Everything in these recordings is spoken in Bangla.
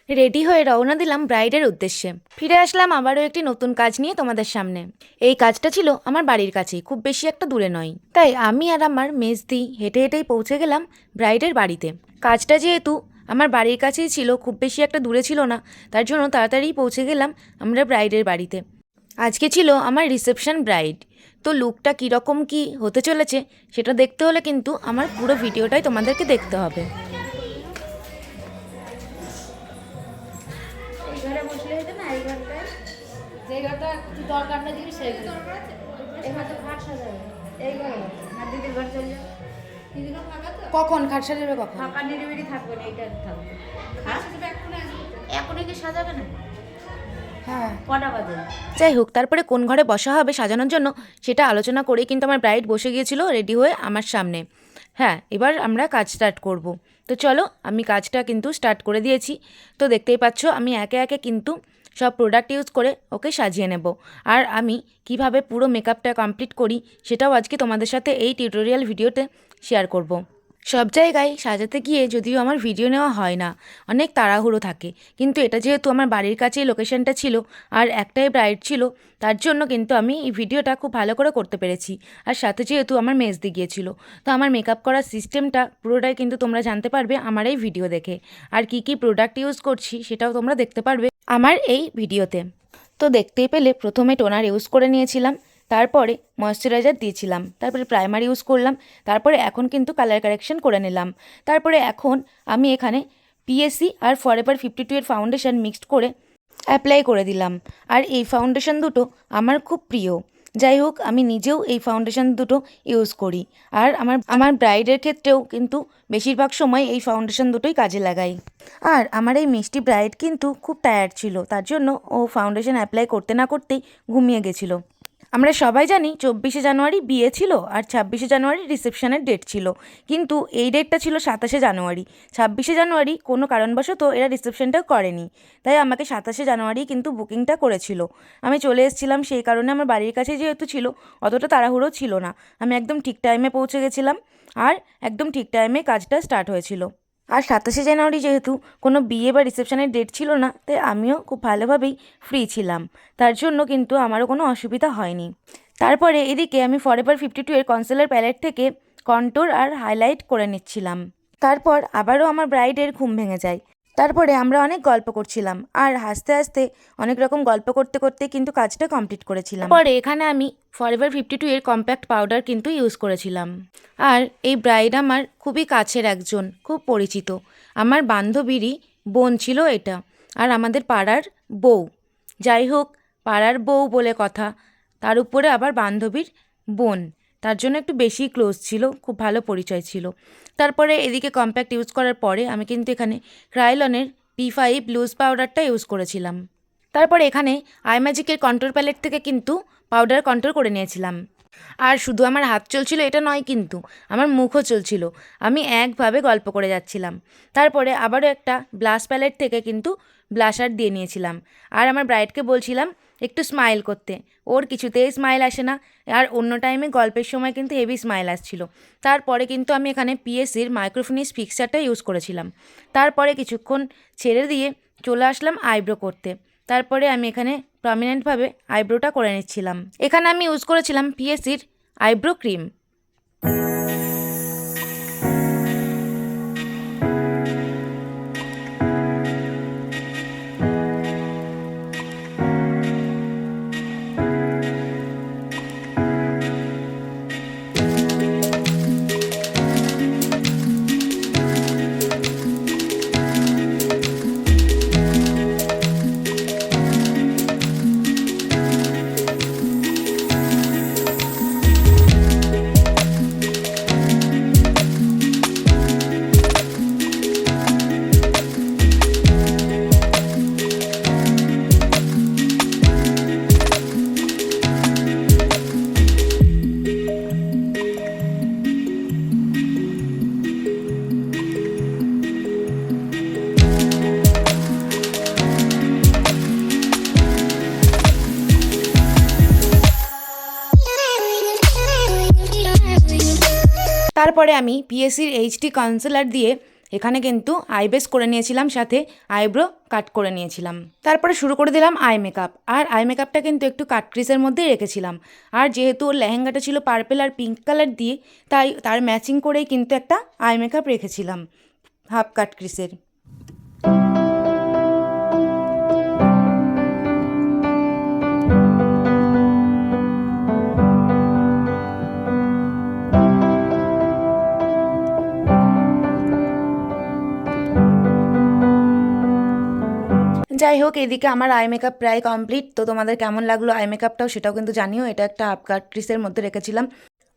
রেডি হয়ে রওনা দিলাম ব্রাইডের উদ্দেশ্যে। ফিরে আসলাম আবারও একটি নতুন কাজ নিয়ে তোমাদের সামনে। এই কাজটা ছিল আমার বাড়ির কাছেই, খুব বেশি একটা দূরে নয়। তাই আমি আর আমার মেজদি হেঁটে হেঁটেই পৌঁছে গেলাম ব্রাইডের বাড়িতে। কাজটা যেহেতু আমার বাড়ির কাছেই ছিল, খুব বেশি একটা দূরে ছিল না, তার জন্য তাড়াতাড়ি পৌঁছে গেলাম আমরা ব্রাইডের বাড়িতে। আজকে ছিল আমার রিসেপশন ব্রাইড। তো লুকটা কীরকম কী হতে চলেছে সেটা দেখতে হলে কিন্তু আমার পুরো ভিডিওটাই তোমাদেরকে দেখতে হবে। ঘরে বসলে হতো না, এই ঘরটায় যে ঘরটা দরকার না দিবি সেই ঘর, এই ঘরটা খাট সাজাবে, এই ঘরে না দিদির ঘর চলে যাও। দিদির ঘর ফাঁকা তো, কখন খাট সাজাবে? কখন ফাঁকা নিরিবিলি থাকবে না, এইটা থাকবে। খাট সাজাবে এখনই কি সাজাবে না? হ্যাঁ, কটা বাজে? যাই হোক, তারপরে কোন ঘরে বসা হবে সাজানোর জন্য সেটা আলোচনা করেই কিন্তু আমার ব্রাইড বসে গিয়েছিল রেডি হয়ে আমার সামনে। হ্যাঁ, এবার আমরা কাজ স্টার্ট করব। তো চলো, আমি কাজটা কিন্তু স্টার্ট করে দিয়েছি। তো দেখতেই পাচ্ছ আমি একে একে কিন্তু সব প্রোডাক্ট ইউজ করে ওকে সাজিয়ে নেব। আর আমি কিভাবে পুরো মেকআপটা কমপ্লিট করি সেটাও আজকে তোমাদের সাথে এই টিউটোরিয়াল ভিডিওতে শেয়ার করব। সব জায়গায় সাজাতে গিয়ে যদিও আমার ভিডিও নেওয়া হয় না, অনেক তাড়াহুড়ো থাকে, কিন্তু এটা যেহেতু আমার বাড়ির কাছেই লোকেশনটা ছিল আর একটাই ব্রাইড ছিল, তার জন্য কিন্তু আমি এই ভিডিওটা খুব ভালো করে করতে পেরেছি। আর সাথে যেহেতু আমার মেজদি গিয়েছিল, তো আমার মেকআপ করার সিস্টেমটা পুরোটাই কিন্তু তোমরা জানতে পারবে আমার এই ভিডিও দেখে। আর কি কি প্রোডাক্ট ইউজ করছি সেটাও তোমরা দেখতে পারবে আমার এই ভিডিওতে। তো দেখতেই পেলে প্রথমে টোনার ইউজ করে নিয়েছিলাম, তারপরে ময়শ্চারাইজার দিয়েছিলাম, তারপরে প্রাইমার ইউজ করলাম, তারপরে এখন কিন্তু কালার কারেকশন করে নিলাম। তারপরে এখন আমি এখানে পিএসসি আর ফরএভার 52 এর ফাউন্ডেশন মিক্সড করে অ্যাপ্লাই করে দিলাম। আর এই ফাউন্ডেশন দুটো আমার খুব প্রিয়। যাই হোক, আমি নিজেও এই ফাউন্ডেশন দুটো ইউজ করি। আর আমার ব্রাইডের ক্ষেত্রেও কিন্তু বেশিরভাগ সময় এই ফাউন্ডেশন দুটোই কাজে লাগাই। আর আমার এই মিষ্টি ব্রাইড কিন্তু খুব টায়ার্ড ছিল, তার জন্য ও ফাউন্ডেশন অ্যাপ্লাই করতে না করতেই ঘুমিয়ে গেছিলো। আমরা সবাই জানি 24শে জানুয়ারি বিয়ে ছিল আর 26শে জানুয়ারি রিসেপশনের ডেট ছিল, কিন্তু এই ডেটটা ছিল 27শে জানুয়ারি। 26শে জানুয়ারি কোনো কারণবশত এরা রিসেপশনটাও করেনি, তাই আমাকে 27শে জানুয়ারি কিন্তু বুকিংটা করেছিল। আমি চলে এসেছিলাম, সেই কারণে আমার বাড়ির কাছে যেহেতু ছিল অতটা তাড়াহুড়ো ছিল না, আমি একদম ঠিক টাইমে পৌঁছে গেছিলাম আর একদম ঠিক টাইমে কাজটা স্টার্ট হয়েছিল। আর 27শে জানুয়ারি যেহেতু কোনো বিয়ে বা রিসেপশনের ডেট ছিল না, তাই আমিও খুব ভালোভাবেই ফ্রি ছিলাম, তার জন্য কিন্তু আমারও কোনো অসুবিধা হয়নি। তারপরে এদিকে আমি ফরএভার 52 এর কনসিলার প্যালেট থেকে কন্ট্যুর আর হাইলাইট করে নিচ্ছিলাম। তারপর আবারও আমার ব্রাইডের ঘুম ভেঙে যায়। তারপরে আমরা অনেক গল্প করছিলাম আর হাসতে হাসতে অনেক রকম গল্প করতে করতে কিন্তু কাজটা কমপ্লিট করেছিলাম। পরে এখানে আমি ফরএভার 52 এর কম্প্যাক্ট পাউডার কিন্তু ইউজ করেছিলাম। আর এই ব্রাইড আমার খুবই কাছের একজন, খুব পরিচিত, আমার বান্ধবীরই বোন ছিল এটা, আর আমাদের পাড়ার বউ। যাই হোক, পাড়ার বউ বলে কথা, তার উপরে আবার বান্ধবীর বোন, তার জন্য একটু বেশি ক্লোজ ছিল, খুব ভালো পরিচয় ছিল। তারপরে এদিকে কম্প্যাক্ট ইউজ করার পরে আমি কিন্তু এখানে ক্রাইলনের P5 লুজ পাউডারটা ইউজ করেছিলাম। তারপরে এখানে আইম্যাজিকের কন্ট্যুর প্যালেট থেকে কিন্তু পাউডার কন্ট্যুর করে নিয়েছিলাম। আর শুধু আমার হাত চলছিল এটা নয়, কিন্তু আমার মুখও চলছিল, আমি একভাবে গল্প করে যাচ্ছিলাম। তারপরে আবারও একটা ব্লাশ প্যালেট থেকে কিন্তু ব্লাশার দিয়ে নিয়েছিলাম। আর আমার ব্রাইডকে বলছিলাম একটু স্মাইল করতে, ওর কিছুতেই স্মাইল আসে না, আর অন্য টাইমে গল্পের সময় কিন্তু হেভি স্মাইল আসছিল। তারপরে কিন্তু আমি এখানে পিএসসির মাইক্রোফিনিশ ফিক্সারটা ইউজ করেছিলাম। তারপরে কিছুক্ষণ ছেড়ে দিয়ে চলে আসলাম আইব্রো করতে। তারপরে আমি এখানে প্রমিনেন্টভাবে আইব্রোটা করে নিচ্ছিলাম। এখানে আমি ইউজ করেছিলাম পিএসসির আইব্রো ক্রিম। তারপরে আমি পিএসসির এইচডি কনসিলার দিয়ে এখানে কিন্তু আইব্রেস করে নিয়েছিলাম, সাথে আইব্রো কাট করে নিয়েছিলাম। তারপরে শুরু করে দিলাম আই মেকআপ। আর আই মেকআপটা কিন্তু একটু কাট ক্রিজের মধ্যেই রেখেছিলাম। আর যেহেতু ওর লেহেঙ্গাটা ছিল পার্পেল আর পিঙ্ক কালার দিয়ে, তাই তার ম্যাচিং করেই কিন্তু একটা আই মেকআপ রেখেছিলাম হাফ কাট ক্রিজের। যাই হোক, এদিকে আমার আই মেকআপ প্রায় কমপ্লিট। তো তোমাদের কেমন লাগলো আই মেকআপটাও সেটাও কিন্তু জানিও। এটা একটা হাফ কাট ক্রিজের মধ্যে রেখেছিলাম,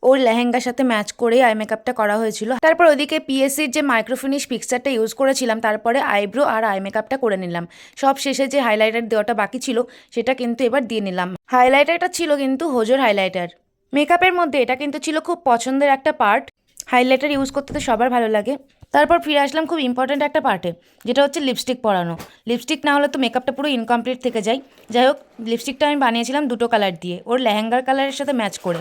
ওর লেহেঙ্গার সাথে ম্যাচ করেই আই মেকআপটা করা হয়েছিল। তারপর ওদিকে পিএসসির যে মাইক্রোফিনিশ পিকচারটা ইউজ করেছিলাম, তারপরে আইব্রো আর আই মেকআপটা করে নিলাম। সব শেষে যে হাইলাইটার দেওয়াটা বাকি ছিল সেটা কিন্তু এবার দিয়ে নিলাম। হাইলাইটারটা ছিল কিন্তু হোজোর হাইলাইটার। মেকআপের মধ্যে এটা কিন্তু ছিল খুব পছন্দের একটা পার্ট। হাইলাইটার ইউজ করতে তো সবার ভালো লাগে। তারপর ফিরে আসলাম খুব ইম্পর্ট্যান্ট একটা পার্টে, যেটা হচ্ছে লিপস্টিক পরানো। লিপস্টিক না হলে তো মেকআপটা পুরো ইনকমপ্লিট থেকে যায়। যাই হোক, লিপস্টিকটা আমি বানিয়েছিলাম দুটো কালার দিয়ে, ওর লেহেঙ্গার কালারের সাথে ম্যাচ করে।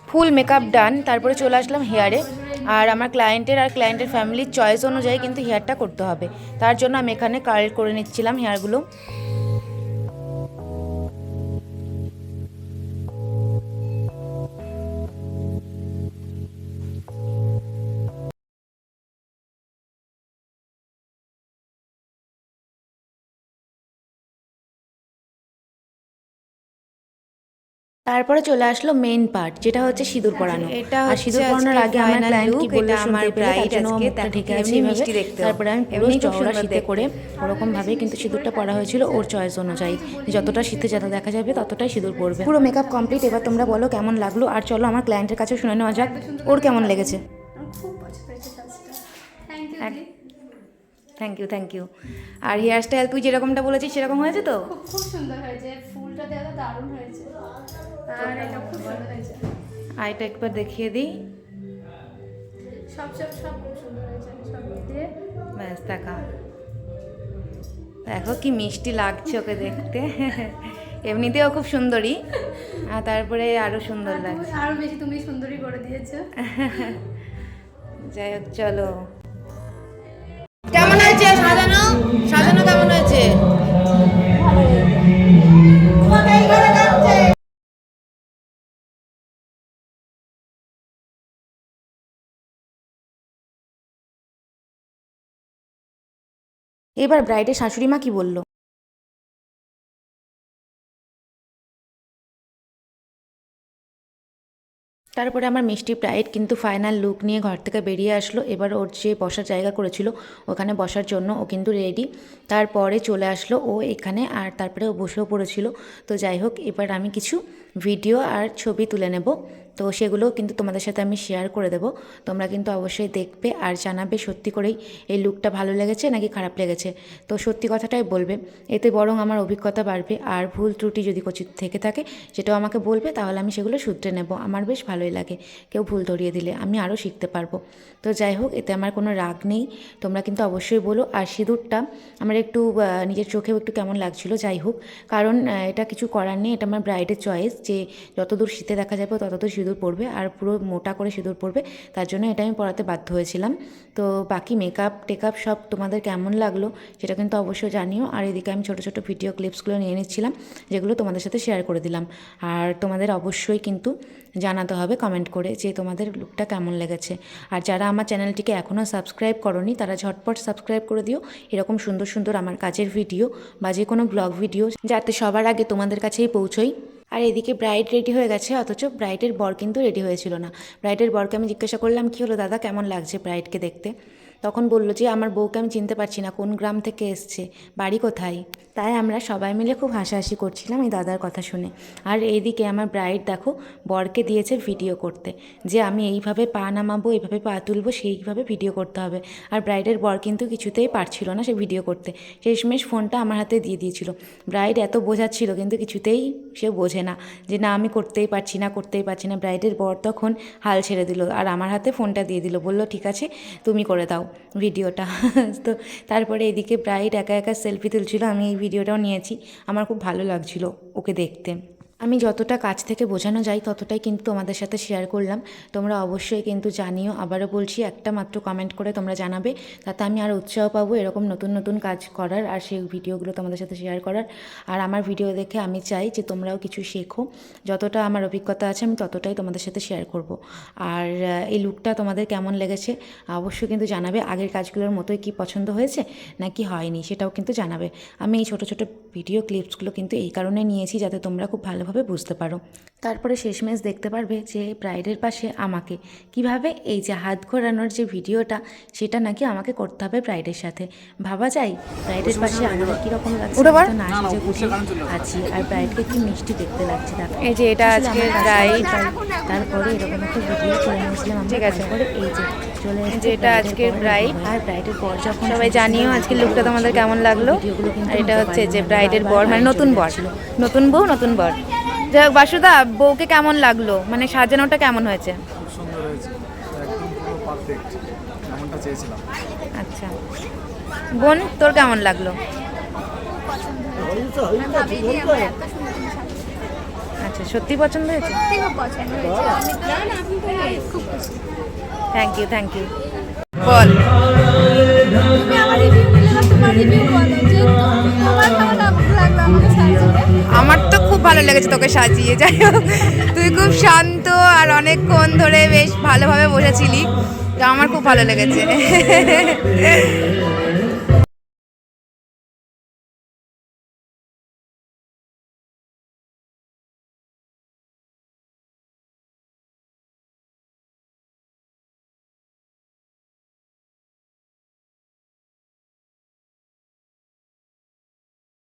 ফুল মেকআপ ডান। তারপরে চলে আসলাম হেয়ারে। আর আমার ক্লায়েন্টের ফ্যামিলির চয়েস অনুযায়ী কিন্তু হেয়ারটা করতে হবে। তার জন্য আমি এখানে কার্ল করে নিচ্ছিলাম হেয়ারগুলো। তারপরে চলে আসলো মেইন পার্ট, যেটা হচ্ছে সিঁদুর পরানো। এটা আর সিঁদুর পরানোর আগে আমার ক্লায়েন্ট কি বললো আমার শুনতে পেলে, ব্রাইড তার জন্য আজকে মুখটা তাকে ঢেকে আছে এমনি এইভাবে। মিষ্টি দেখতে, তারপরে আমি পুরো এমনি খুব চওড়া সুন্দর শীতে দেখতে। করে ওরকমভাবেই কিন্তু সিঁদুরটা পরা হয়েছিল ওর চয়েস অনুযায়ী। যতটা শীতে যত দেখা যাবে ততটাই সিঁদুর পরবে। পুরো মেকআপ কমপ্লিট। এবার তোমরা বলো কেমন লাগলো। আর চলো আমার ক্লায়েন্টের কাছে শুনে নেওয়া যাক ওর কেমন লেগেছে। খুব পছন্দ হয়েছে কাজটা। থ্যাংক ইউ দি। Thank you. আর হেয়ার স্টাইল তুই যেরকমটা বলেছিস সেরকম হয়েছে তো? খুব সুন্দর হয়েছে, ফুলটা দেওয়া দারুণ হয়েছে। আর এটা খুব সুন্দর হয়েছে। আইটা একবার দেখিয়ে দিই। সব খুব সুন্দর হয়েছে, সব দিয়ে ব্যাস দেখা, দেখো কি মিষ্টি লাগছে ওকে দেখতে। এমনিতেও খুব সুন্দরী, আর তারপরে আরো সুন্দর লাগছে। আরো বেশি তুমি সুন্দরী করে দিয়েছো। যাই হোক, চলো। কেমন হয়েছে সাজানো? সাজানো কেমন হয়েছে? এবার ব্রাইডের শাশুড়ি মা কি বললো। তারপরে আমার মিষ্টি ব্রাইড কিন্তু ফাইনাল লুক নিয়ে ঘর থেকে বেরিয়ে আসলো। এবার ওর যে বসার জায়গা করেছিল ওখানে বসার জন্য ও কিন্তু রেডি। তারপরে চলে আসলো ও এখানে, আর তারপরে ও বসেও পড়েছিল। তো যাই হোক, এবার আমি কিছু ভিডিও আর ছবি তুলে নেব। তো সেগুলোও কিন্তু তোমাদের সাথে আমি শেয়ার করে দেবো। তোমরা কিন্তু অবশ্যই দেখবে আর জানাবে সত্যি করেই এই লুকটা ভালো লেগেছে নাকি খারাপ লেগেছে। তো সত্যি কথাটাই বলবে, এতে বরং আমার অভিজ্ঞতা বাড়বে। আর ভুল ত্রুটি যদি কিছু থেকে থাকে সেটাও আমাকে বলবে, তাহলে আমি সেগুলো শুধরে নেব। আমার বেশ ভালোই লাগে কেউ ভুল ধরিয়ে দিলে, আমি আরও শিখতে পারবো। তো যাই হোক, এতে আমার কোনো রাগ নেই। তোমরা কিন্তু অবশ্যই বলো। আর সিঁদুরটা আমার একটু নিজের চোখেও একটু কেমন লাগছিলো। যাই হোক, কারণ এটা কিছু করার নেই, এটা আমার ব্রাইডের চয়েস যে যতদূর শীতে দেখা যাবে ততদূর সিঁদুর পরবে, আর পুরো মোটা করে সিঁদুর পরবে। তার জন্য এটা আমি পরাতে বাধ্য হয়েছিলাম। তো বাকি মেকআপ টেকআপ সব তোমাদের কেমন লাগলো সেটা কিন্তু অবশ্যই জানিও। আর এদিকে আমি ছোটো ছোটো ভিডিও ক্লিপসগুলো নিয়ে নিচ্ছিলাম, যেগুলো তোমাদের সাথে শেয়ার করে দিলাম। আর তোমাদের অবশ্যই কিন্তু জানাতে হবে কমেন্ট করে যে তোমাদের লুকটা কেমন লেগেছে। আর যারা আমার চ্যানেলটিকে এখনও সাবস্ক্রাইব করোনি তারা ঝটপট সাবস্ক্রাইব করে দিও, এরকম সুন্দর সুন্দর আমার কাজের ভিডিও বা যে কোনো ব্লগ ভিডিও যাতে সবার আগে তোমাদের কাছেই পৌঁছোই। আর এদিকে ব্রাইড রেডি হয়ে গেছে, অথচ ব্রাইডের বর কিন্তু রেডি হয়েছিল না। ব্রাইডের বরকে আমি জিজ্ঞাসা করলাম, কী হলো দাদা, কেমন লাগছে ব্রাইডকে দেখতে। তখন বলল যে আমার বউকে আমি চিনতে পারছি না, কোন গ্রাম থেকে এসছে, বাড়ি কোথায়। তাই আমরা সবাই মিলে খুব হাসাহাসি করছিলাম এই দাদার কথা শুনে। আর এইদিকে আমার ব্রাইড দেখো বরকে দিয়েছে ভিডিও করতে, যে আমি এইভাবে পা নামাবো, এইভাবে পা তুলবো, সেইভাবে ভিডিও করতে হবে। আর ব্রাইডের বর কিন্তু কিছুতেই পারছিল না সে ভিডিও করতে, শেষমেশ ফোনটা আমার হাতে দিয়ে দিয়েছিল। ব্রাইড এত বোঝাচ্ছিল কিন্তু কিছুতেই সে বোঝে না, যে না আমি করতেই পারছি না, করতেই পারছি না। ব্রাইডের বর তখন হাল ছেড়ে দিল আর আমার হাতে ফোনটা দিয়ে দিল, বললো ঠিক আছে তুমি করে দাও ভিডিওটা। তো তারপরে এদিকে ব্রাইড একা একা সেলফি তুলছিল, আমি এই ভিডিওটাও নিয়েছি। আমার খুব ভালো লাগছিল ওকে দেখতে। আমি যতটা কাছ থেকে বোঝানো যায় ততটাই কিন্তু তোমাদের সাথে শেয়ার করলাম। তোমরা অবশ্যই কিন্তু জানিও, আবারও বলছি একটা মাত্র কমেন্ট করে তোমরা জানাবে, তাতে আমি আর উৎসাহ পাবো এরকম নতুন নতুন কাজ করার আর সেই ভিডিওগুলো তোমাদের সাথে শেয়ার করার। আর আমার ভিডিও দেখে আমি চাই যে তোমরাও কিছু শেখো, যতটা আমার অভিজ্ঞতা আছে আমি ততটাই তোমাদের সাথে শেয়ার করব। আর এই লুকটা তোমাদের কেমন লেগেছে অবশ্যই কিন্তু জানাবে। আগের কাজগুলোর মতোই কি পছন্দ হয়েছে নাকি হয়নি সেটাও কিন্তু জানাবে। আমি এই ছোটো ছোটো ভিডিও ক্লিপসগুলো কিন্তু এই কারণে নিয়েছি যাতে তোমরা খুব ভালোভাবে বুঝতে পারো। তারপরে শেষমেশ দেখতে পারবে যে ব্রাইডের পাশে আমাকে কিভাবে এই যে হাত ঘোরানোর যে ভিডিওটা সেটা নাকি আমাকে করতে হবে ব্রাইডের সাথে। ভাবা যায় ব্রাইডের পাশে আমাকে কীরকম লাগছে, তো না সেজে গুছিয়ে আছি আর ব্রাইডকে কি মিষ্টি দেখতে লাগছে দেখো। এই যে এটা আজকে ব্রাইড, তারপরে এরকম একটা ভিডিও করে নিয়েছিলাম আমরা। ঠিক আছে। তারপরে এই যে চলে যে এটা আজকের ব্রাইড, আর ব্রাইডের বর যখন সবাই জানিও আজকের লুকটা তোমাদের কেমন লাগলো। ভিডিওগুলো কিন্তু আর এটা হচ্ছে যে মোবাইলে ব্রাইডের বর, মানে নতুন বর, ছিল। নতুন বউ নতুন বর। যাই হোক বাসুদা, বউকে কেমন লাগলো, মানে সাজানোটা কেমন হয়েছে? খুব সুন্দর হয়েছে, একদম পুরো পারফেক্ট, যেমনটা চেয়েছিলাম। আচ্ছা বোন, তোর কেমন লাগলো? আচ্ছা সত্যি পছন্দ হয়েছে? Thank you thank you. বল। আমার তো খুব ভালো লেগেছে তোকে সাজিয়ে। যাই হোক তুই খুব শান্ত আর অনেকক্ষণ ধরে বেশ ভালোভাবে বসেছিলি, তো আমার খুব ভালো লেগেছে।